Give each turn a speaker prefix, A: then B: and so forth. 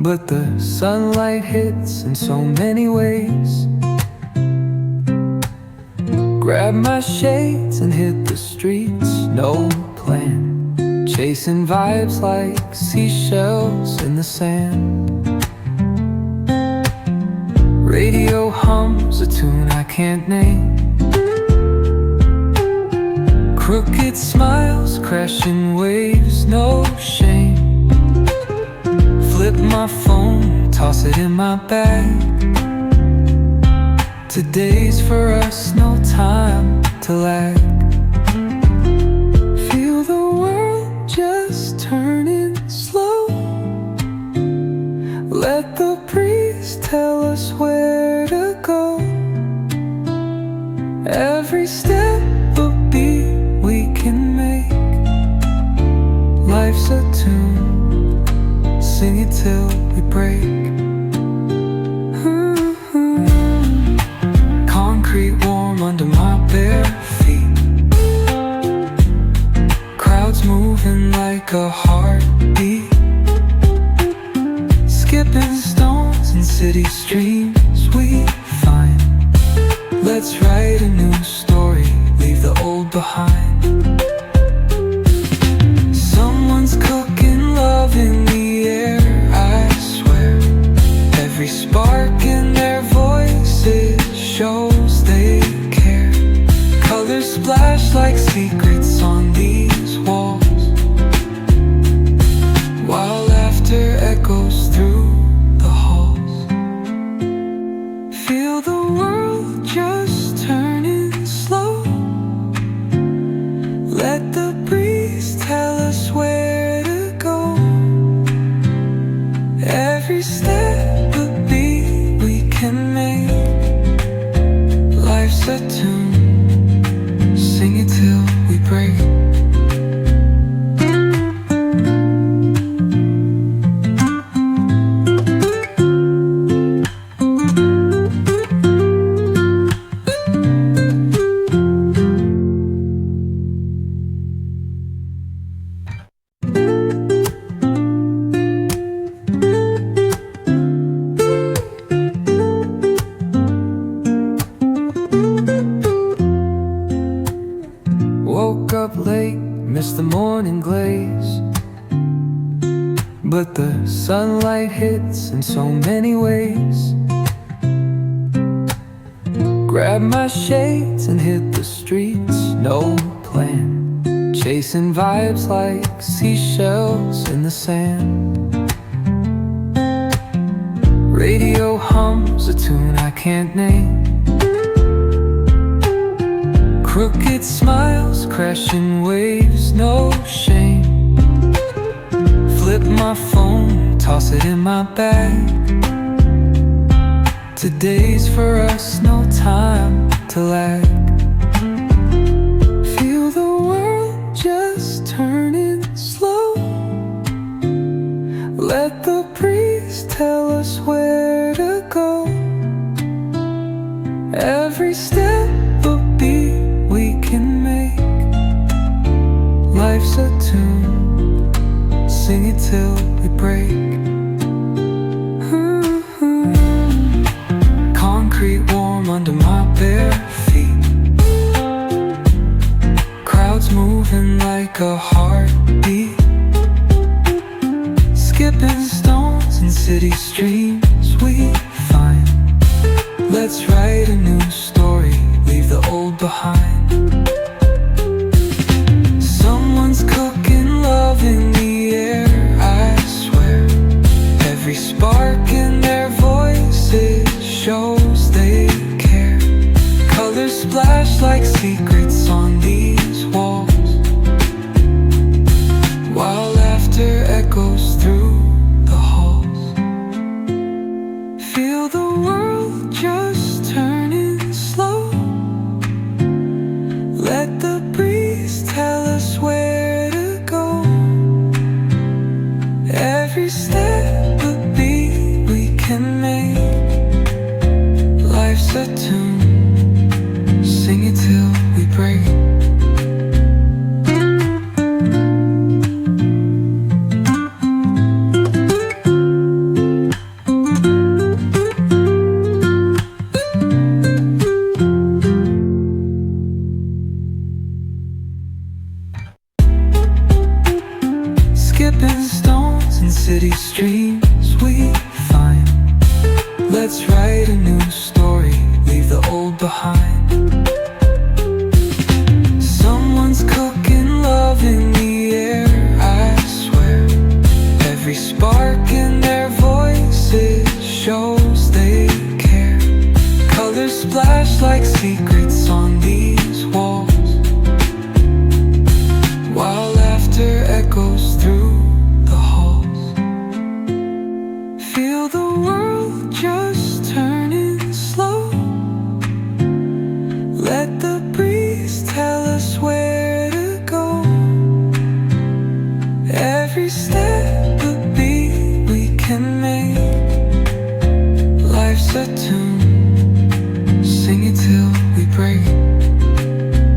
A: but the sunlight hits in so many ways. Grab my shades and hit the streets, no plan, chasing vibes like seashells in the sand. Radio hums a tune I can't name. Crooked smiles, crashing waves, no shame. Flip my phone, toss it in my bag. Today's for us, no time to lag. Feel the world just turning slow. Let the breeze tell us where to go. Every step a beat we can make. Life's a tune, sing it till we break. Concrete warm under my bare feet. Crowds moving like a heartbeat. Skipping stones in city streams we find. Let's write a new story, leave the old behind. Someone's cooking love in the air, I swear. Every spark in their voices shows they care. Colors splash like secrets on these walls, while laughter echoes through the halls. Feel the world just turning slow. Let the breeze tell us where to go. Every step a beat we can make. Life's a tune, sing it till we break. Woke up late, missed the morning glaze, but the sunlight hits in so many ways. Grab my shades and hit the streets, no plan, chasing vibes like seashells in the sand. Radio hums a tune I can't name. Crooked smiles, crashing waves, no shame. Flip my phone, toss it in my bag. Today's for us, no time to lag. Feel the world just turning slow. Let the breeze tell us where to go. Every step a beat we can make. Life's a tune, sing it till we break. Concrete warm under my bare feet. Crowds moving like a heartbeat. Skipping stones in city streams we find. Let's write a new story, leave the old behind. Someone's cooking love in the air, I swear. Every spark in their voices shows they care. Colors splash like secrets on these walls, while laughter echoes through the halls. Feel the world just turning slow. Let the breeze tell us where to go. Every step a beat we can make. Life's a tune, sing it till we break. and city streams we find. Let's write a new story, leave the old behind. Someone's cooking love in the air, I swear. Every spark in their voices shows they care. Colors splash like secrets on these walls, while laughter echoes through the halls. Feel the world just turning slow. Let the breeze tell us where to go. Every step a beat we can make. Life's a tune